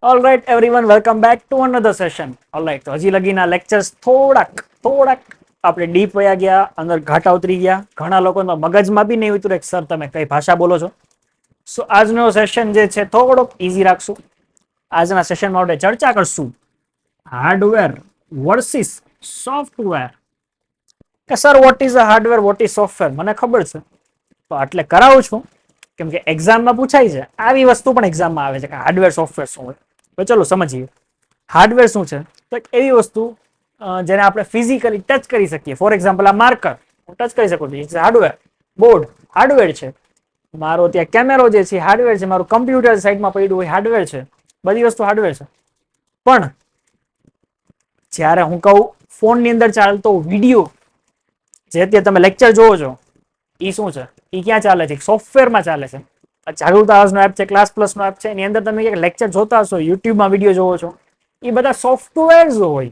All right everyone, welcome back to another session. All right, તો હજી લગીના lectures થોડાક આપણે ડીપ વયા ગયા, અંદર ઘાટા ઉતરી ગયા. ઘણા લોકોનો મગજમાં બી નહીં ઉતરે સર તમે કઈ ભાષા બોલો છો. સો આજનો સેશન જે છે થોડોક ઇઝી રાખશું. આજના સેશનમાં આપણે ચર્ચા કરશું હાર્ડવેર વર્સિસ સોફ્ટવેર. કે sir what is a hardware, what is software? મને ખબર છે તો એટલે કરાવું છું, કેમ કે એક્ઝામમાં પૂછાય છે. આવી વસ્તુ પણ એક્ઝામમાં આવે છે કે હાર્ડવેર સોફ્ટવેર શું હોય. તો ચલો સમજીએ. હાર્ડવેર શું છે? તો એક એવી વસ્તુ જેને આપણે ફિઝિકલી ટચ કરી શકીએ. ફોર એક્ઝામ્પલ આ માર્કર હું ટચ કરી શકું છું, હાર્ડવેર. બોર્ડ હાર્ડવેર છે. મારો ત્યાં કેમેરો જે છે હાર્ડવેર છે. મારું કમ્પ્યુટર સાઈડમાં પડ્યું હોય હાર્ડવેર છે. બધી વસ્તુ હાર્ડવેર છે. પણ જ્યારે હું કહું ફોનની અંદર ચાલતો વિડીયો, જે અત્યારે તમે લેક્ચર જોવો છો, એ શું છે? એ ક્યાં ચાલે છે? સોફ્ટવેરમાં ચાલે છે. જાગૃતા નો એપ છે, ક્લાસ પ્લસ નો એપ છે, એની અંદર તમે લેક્ચર જોતા હશો, યુટ્યુબમાં વિડીયો જોવો છો, એ બધા સોફ્ટવેર હોય.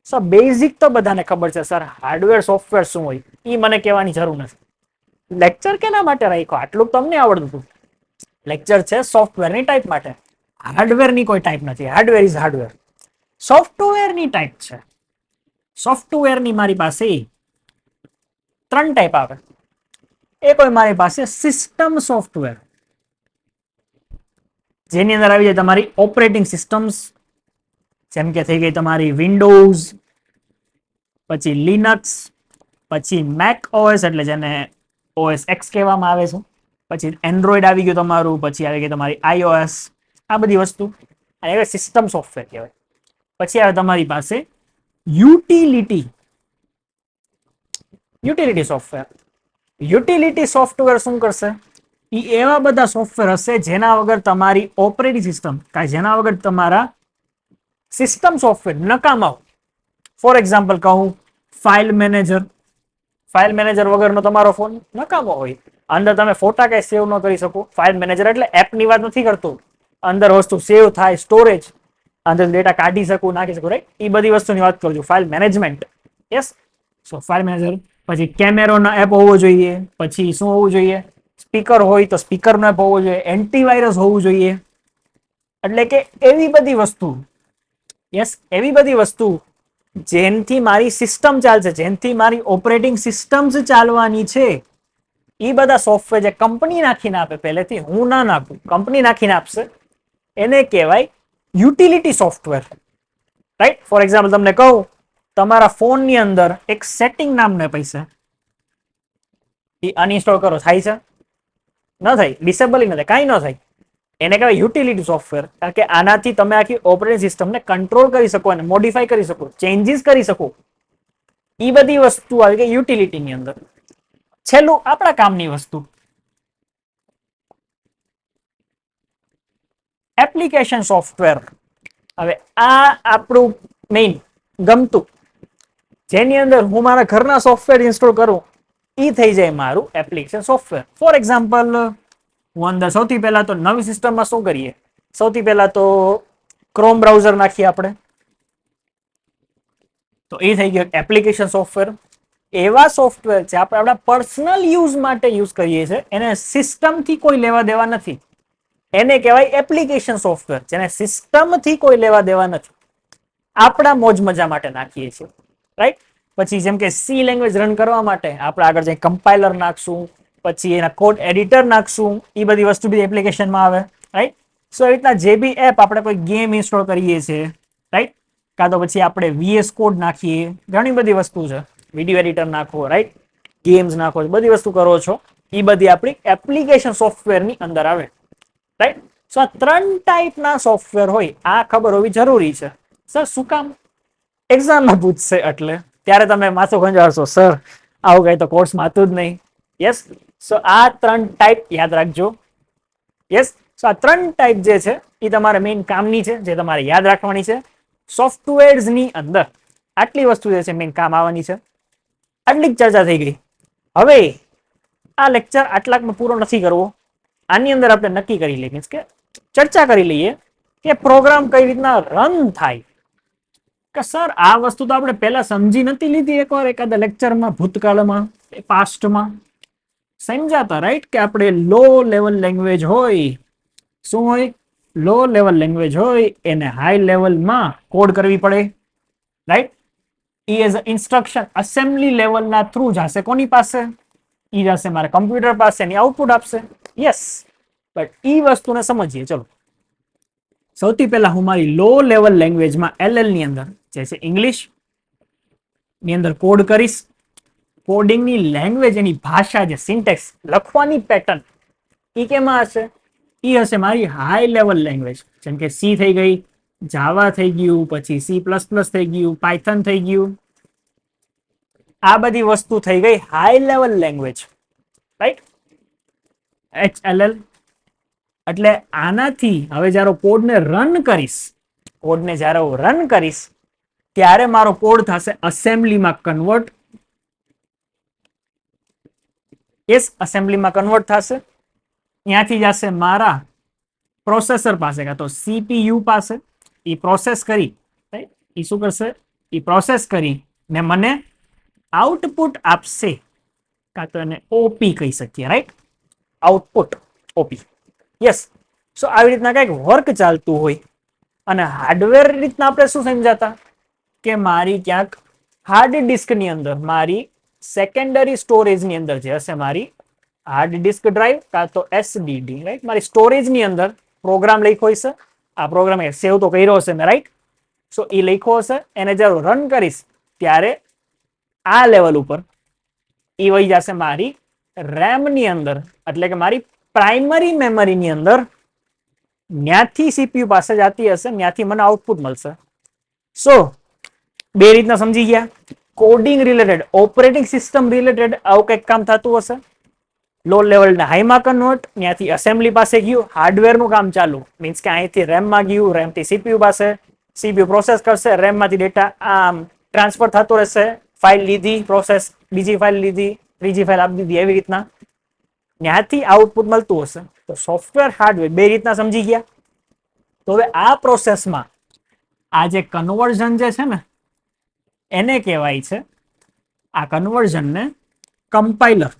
સર બેઝિક તો બધાને ખબર છે. સર હાર્ડવેર સોફ્ટવેર શું હોય એ મને કહેવાની જરૂર નથી. લેક્ચર કેના માટે રાખ્યો? આટલું તમને આવડતું હતું. લેક્ચર છે સોફ્ટવેરની ટાઈપ માટે. હાર્ડવેરની કોઈ ટાઈપ નથી. Hardware is hardware. સોફ્ટવેરની ટાઈપ છે. સોફ્ટવેરની મારી પાસે 3 ટાઈપ આવે. એક હોય મારી પાસે સિસ્ટમ સોફ્ટવેર, જેની અંદર આવી જાય તમારી ઓપરેટિંગ સિસ્ટમ્સ, જેમ કે થઈ ગઈ તમારી વિન્ડોઝ, પછી લિનક્સ, પછી મેક ઓએસ એટલે જેને ઓએસ એક્સ કહેવામાં આવે છે, પછી એન્ડ્રોઈડ આવી ગયું તમારું, પછી આવી ગઈ તમારી આઈઓએસ. આ બધી વસ્તુ અને સિસ્ટમ સોફ્ટવેર કહેવાય. પછી આવે તમારી પાસે યુટિલિટી સોફ્ટવેર. યુટિલિટી સોફ્ટવેર શું કરશે? એ એવા બધા સોફ્ટવેર હશે જેના વગર તમારી ઓપરેટિંગ સિસ્ટમ, જેના વગર તમારા સિસ્ટમ સોફ્ટવેર નકામા. ફોર એક્ઝામ્પલ કહું, ફાઇલ મેનેજર. ફાઇલ મેનેજર વગરનો તમારો ફોન નકામો હોય. અંદર તમે ફોટા કઈ સેવ ન કરી શકો. ફાઇલ મેનેજર એટલે એપની વાત નથી કરતો, અંદર વસ્તુ સેવ થાય, સ્ટોરેજ, અંદર ડેટા કાઢી શકું, નાખી શકું, રાઈટ? એ બધી વસ્તુની વાત કરું છું. File management. યસ. સો ફાઇલ મેનેજર. પછી કેમેરાનો એપ હોવો જોઈએ. પછી શું હોવું જોઈએ? સ્પીકર હોય તો સ્પીકરનો એપ હોવો જોઈએ. એન્ટીવાયરસ હોવું જોઈએ. એટલે કે એવી બધી વસ્તુ, યસ, એવી બધી વસ્તુ જેનથી મારી સિસ્ટમ ચાલશે, જેનથી મારી ઓપરેટિંગ સિસ્ટમ્સ ચાલવાની છે. એ બધા સોફ્ટવેર જે કંપની નાખીને આપે, પહેલેથી હું ના નાખું, કંપની નાખીને આપશે, એને કહેવાય utility software. Right? For example તમને કહું, તમારા ફોનની અંદર એક સેટિંગ નામનો પૈસા, એ અનઇન્સ્ટોલ કરો, થાય છે? ન થાય. ડિસેબલ ન થાય, કાંઈ ન થાય. એને કહેવાય યુટિલિટી સોફ્ટવેર. કારણ કે આનાથી તમે આખી ઓપરેટિંગ સિસ્ટમને કંટ્રોલ કરી શકો અને મોડિફાઈ કરી શકો, ચેન્જીસ કરી શકો. એ બધી વસ્તુ આવી ગઈ યુટિલિટીની અંદર. છેલ્લું આપણા કામની વસ્તુ, એપ્લિકેશન સોફ્ટવેર. હવે આ આપણું મેઇન ગમતું, જેની અંદર હું મારા ઘરના સોફ્ટવેર ઇન્સ્ટોલ કરું, એ થઈ જાય મારું એપ્લિકેશન સોફ્ટવેર. ફોર એક્ઝામ્પલ, હું અંદર સૌથી પહેલા તો નવી સિસ્ટમમાં શું કરીએ? સૌથી પહેલા તો ક્રોમ બ્રાઉઝર નાખીએ આપણે, તો એ થઈ ગયો એપ્લિકેશન સોફ્ટવેર. એવા સોફ્ટવેર છે આપણે આપણા પર્સનલ યુઝ માટે યુઝ કરીએ છીએ, એને સિસ્ટમથી કોઈ લેવા દેવા નથી. એને કહેવાય એપ્લિકેશન સોફ્ટવેર, જેને સિસ્ટમથી કોઈ લેવા દેવા નથી. આપણા મોજ મજા માટે નાખીએ છીએ, રાઈટ? પછી જેમ કે સી લેંગ્વેજ રન કરવા માટે આપણે આગળ જઈ કમ્પાઇલર નાખશું, પછી એના કોડ એડિટર નાખશું. એ બધી વસ્તુ બી એપ્લિકેશનમાં આવે, રાઈટ? સો એ રીતના જે બી એપ આપણે કોઈ ગેમ ઇન્સ્ટોલ કરીએ છીએ, રાઈટ? કાં તો પછી આપણે વીએસ કોડ નાખીએ, ઘણી બધી વસ્તુ છે. વિડીયો એડિટર નાખો, રાઈટ? ગેમ્સ નાખો, બધી વસ્તુ કરો છો, એ બધી આપણી એપ્લિકેશન સોફ્ટવેરની અંદર આવે, રાઈટ? સો આ 3 ટાઈપના સોફ્ટવેર હોય, આ ખબર હોવી જરૂરી છે. સર શું કામ? એક્ઝામમાં પૂછશે એટલે ત્યારે તમે માથું ખંજાડશો, સર આવું કઈ તો કોર્સમાં હતું જ નહીં. યસ. સો આ 3 ટાઈપ યાદ રાખજો. યસ. સો આ 3 ટાઈપ જે છે એ તમારે મેઇન કામની છે, જે તમારે યાદ રાખવાની છે સોફ્ટવેર્સની અંદર. આટલી વસ્તુ જે છે મેઇન કામ આવવાની છે. આટલી ચર્ચા થઈ ગઈ. હવે આ લેક્ચર આટલાકમાં પૂરો નથી કરવો. આની અંદર આપણે નક્કી કરી લઈએ, મીન્સ કે ચર્ચા કરી લઈએ કે પ્રોગ્રામ કઈ રીતના રન થાય. કે સર આ વસ્તુ તો આપણે પહેલા સમજી નથી લીધી એકવાર એકાદા લેક્ચરમાં, ભૂતકાળમાં, પાસ્ટમાં સમજાતા, રાઈટ? કે આપણે લો લેવલ લેંગ્વેજ હોય, શું હોય? લો લેવલ લેંગ્વેજ હોય એને હાઈ લેવલમાં કોડ કરવી પડે, રાઈટ. એ એઝ ઇન્સ્ટ્રક્શન અસેમ્બલી લેવલના થ્રુ જશે કોની પાસે, એ જશે મારા કમ્પ્યુટર પાસે, એની આઉટપુટ આપશે. યસ, બટ એ વસ્તુને સમજીએ. ચલો, સૌથી પહેલા હું મારી લો લેવલ લેંગ્વેજમાં LL ની અંદર જે છે ઇંગ્લિશ ની અંદર કોડ કરીશ. કોડિંગની લેંગ્વેજ, એની ભાષા, જે સિન્ટેક્સ લખવાની પેટર્ન, એ કેમાં હશે, એ હશે મારી હાઈ લેવલ લેંગ્વેજ. જેમ કે સી થઈ ગઈ, જાવા થઈ ગયું, પછી C++ થઈ ગયું, પાયથન થઈ ગયું. આ બધી વસ્તુ થઈ ગઈ high level language, right. HLL એટલે આનાથી હવે જ્યારે કોડને રન કરીશ, કોડને જ્યારે હું રન કરીશ ત્યારે મારો કોડ થશે અસેમ્બલીમાં કન્વર્ટ. યસ, અસેમ્બલીમાં કન્વર્ટ થશે. ત્યાંથી જશે મારા પ્રોસેસર પાસે કાં તો CPU પાસે. એ પ્રોસેસ કરી, રાઈટ, એ શું કરશે, એ પ્રોસેસ કરી ને મને આઉટપુટ આપશે, કાં તો એને OP કહી શકીએ, રાઈટ, આઉટપુટ OP. યસ, સો આવી રીતના કંઈક વર્ક ચાલતું હોય. અને હાર્ડવેર રીતના આપણે શું સમજાતા કે મારી ક્યાંક હાર્ડ ડિસ્કની અંદર, મારી સેકન્ડરી સ્ટોરેજની અંદર જે હશે મારી હાર્ડ ડિસ્ક ડ્રાઈવ કાં તો SSD, રાઈટ, મારી સ્ટોરેજની અંદર પ્રોગ્રામ લખ્યો હશે. આ પ્રોગ્રામ સેવ તો કર્યો હશે મેં, રાઈટ. સો એ લખ્યો હશે, એને જ્યારે રન કરીશ ત્યારે આ લેવલ ઉપર એ વહી જશે મારી રેમની અંદર, એટલે કે મારી પ્રાઇમરી મેમરીની અંદર. ત્યાંથી CPU પાસે જતી હશે, ત્યાંથી મને આઉટપુટ મળશે. સો બે રીતના સમજી ગયા. Coding related, operating system related આવું કંઈક કામ થતું હશે. લો લેવલના હાઈમાં કન્વર્ટ, ત્યાંથી અસેમ્બલી પાસે ગયું, હાર્ડવેરનું કામ ચાલુ. મીન્સ કે અહીંથી રેમમાં ગયું, રેમથી CPU પાસે, CPU પ્રોસેસ કરશે, રેમમાંથી ડેટા આમ ટ્રાન્સફર થતો રહેશે. ફાઇલ લીધી, પ્રોસેસ, બીજી ફાઇલ લીધી, ત્રીજી ફાઇલ આપી દીધી, એવી રીતના ત્યાંથી આઉટપુટ મળતું હશે. તો સોફ્ટવેર હાર્ડવેર બે રીતના સમજી ગયા. તો હવે આ પ્રોસેસમાં આ જે કન્વર્ઝન જે છે ને એને કહેવાય છે, આ કન્વર્ઝનને compiler.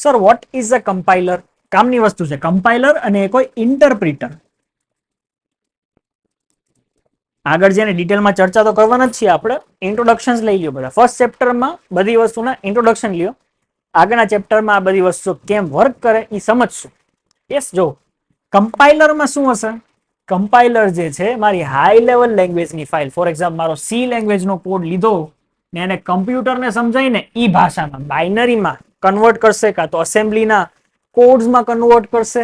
Sir what is a compiler? કામની વસ્તુ છે કમ્પાઇલર અને કોઈ ઇન્ટરપ્રિટર. આગળ જેને ડિટેલમાં ચર્ચા તો કરવાના જ છીએ આપણે. ઇન્ટ્રોડક્શન લઈ લ્યો બધા. ફર્સ્ટ ચેપ્ટરમાં બધી વસ્તુના ઇન્ટ્રોડક્શન લ્યો. આગળના ચેપ્ટરમાં આ બધી વસ્તુ કેમ વર્ક કરે એ સમજશું. યસ, જો કમ્પાઇલરમાં શું હશે, કમ્પાઇલર જે છે મારી હાઈ લેવલ લેંગ્વેજની ફાઇલ, ફોર એક્ઝામ્પલ મારો C લેંગ્વેજનો કોડ લીધો ને એને કમ્પ્યુટરને સમજાઈને એ ભાષામાં બાઇનરીમાં કન્વર્ટ કરશે, કાં તો અસેમ્બલીના કોડ્સમાં કન્વર્ટ કરશે,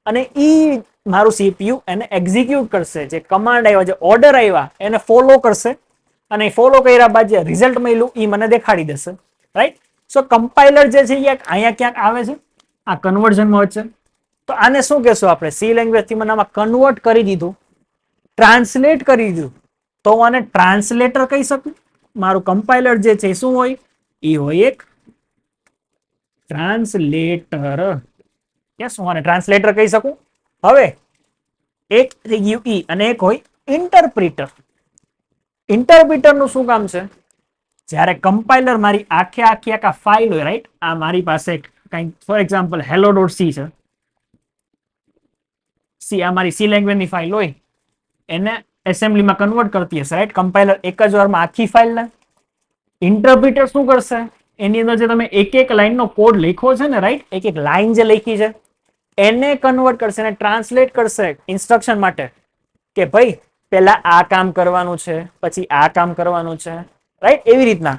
અને એ મારું CPU એને એક્ઝિક્યુટ કરશે. જે કમાન્ડ આવ્યા, જે ઓર્ડર આવ્યા એને ફોલો કરશે, અને ફોલો કર્યા બાદ જે રિઝલ્ટ મળ્યું એ મને દેખાડી દેશે, રાઈટ. સો કમ્પાઇલર જે છે એ અહીંયા ક્યાંક આવે છે, આ કન્વર્ઝનમાં વચ્ચે. તો આને શું કહેશું આપણે? C લેંગ્વેજથી મને આમાં કન્વર્ટ કરી દીધું, ટ્રાન્સલેટ કરી દીધું, તો હું આને ટ્રાન્સલેટર કહી શકું. મારું કમ્પાઇલર જે છે શું હોય? એ હોય એક ટ્રાન્સલેટર. યસ, હું આને ટ્રાન્સલેટર કહી શકું. હવે એક થઈ ગયું E અને એક હોય ઇન્ટરપ્રિટર. ઇન્ટરપ્રિટરનું શું કામ છે? જ્યારે કમ્પાઇલર મારી આખે આખી ફાઇલ હોય, રાઈટ, આ મારી પાસે કંઈક ફોર એક્ઝામ્પલ hello.c છે. C આ મારી C લેંગ્વેજની ફાઇલ હોય, એને એસેમ્બલીમાં કન્વર્ટ કરતી હશે, રાઈટ. કમ્પાઇલર એક જ વારમાં આખી ફાઇલને. ઇન્ટરપ્રિટર શું કરશે? એની અંદર જે તમે એક એક લાઈનનો કોડ લખ્યો છે ને, રાઈટ, એક એક લાઈન જે લખી છે એને કન્વર્ટ કરશે, એને ટ્રાન્સલેટ કરશે ઇન્સ્ટ્રક્શન માટે, કે ભાઈ પહેલા આ કામ કરવાનું છે, પછી આ કામ કરવાનું છે, રાઈટ. એવી રીતના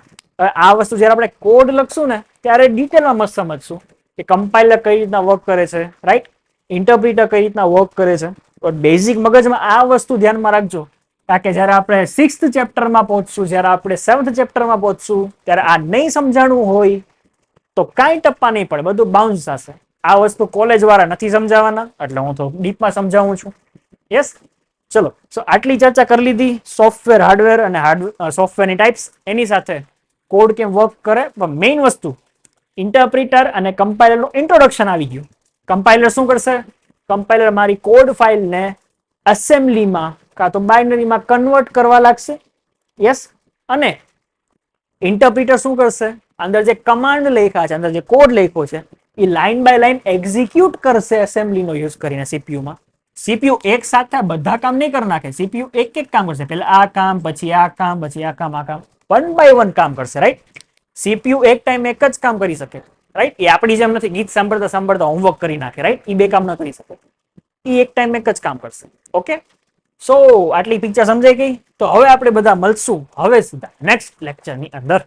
આ વસ્તુ જ્યારે આપણે કોડ લખશું ને ત્યારે ડિટેલમાં મસ્ત સમજશું કે કમ્પાઇલર કઈ રીતના વર્ક કરે છે, રાઈટ, ઇન્ટરપ્રિટર કઈ રીતના વર્ક કરે છે. તો બેઝિક મગજમાં આ વસ્તુ ધ્યાનમાં રાખજો, કારણ કે જ્યારે આપણે 6th ચેપ્ટરમાં પહોંચશું, જ્યારે આપણે 7th ચેપ્ટરમાં પહોંચશું ત્યારે આ નહીં સમજાણું હોય તો કાંઈ ટપ્પા નહીં પડે, બધું બાઉન્સ થશે. આ વસ્તુ કોલેજ વાળા નથી સમજાવવાના, એટલે હું તો ડીપમાં સમજાવું છું. યસ, ચલો. સો આટલી ચર્ચા કરી લીધી સોફ્ટવેર, હાર્ડવેર અને સોફ્ટવેરની ટાઈપ્સ, એની સાથે કોડ કેમ વર્ક કરે. પણ મેઇન વસ્તુ ઇન્ટરપ્રિટર અને કમ્પાઇલરનું ઇન્ટ્રોડક્શન આવી ગયું. કમ્પાઇલર શું કરશે? કમ્પાઇલર મારી કોડ ફાઇલને એસેમ્બલીમાં કાં તો બાઇનરીમાં કન્વર્ટ કરવા લાગશે. યસ, અને ઇન્ટરપ્રિટર શું કરશે? અંદર જે કમાન્ડ લખ્યા છે, અંદર જે કોડ લખ્યો છે એ લાઈન બાય લાઈન એક્ઝિક્યુટ કરશે એસેમ્બલીનો યુઝ કરીને સીપીયુમાં. સીપીયુ એક સાથે બધા કામ નહીં કરી નાખે. સીપીયુ એક એક કામ કરશે. પહેલા આ કામ, પછી આ કામ, પછી આ કામ, આ કામ, વન બાય વન કામ કરશે. રાઈટ. સીપીયુ એક ટાઈમ એક જ કામ કરી શકે. રાઈટ. એ આપણી જેમ નથી ગીત સાંભળતા સાંભળતા હોમવર્ક કરી નાખે. રાઈટ. એ બે કામ ન કરી શકે. એ એક ટાઈમ એક જ કામ કરશે. ઓકે. સો આટલી પિક્ચર સમજાઈ ગઈ. તો હવે આપણે બધા મળશું હવે સીધા નેક્સ્ટ લેક્ચરની અંદર.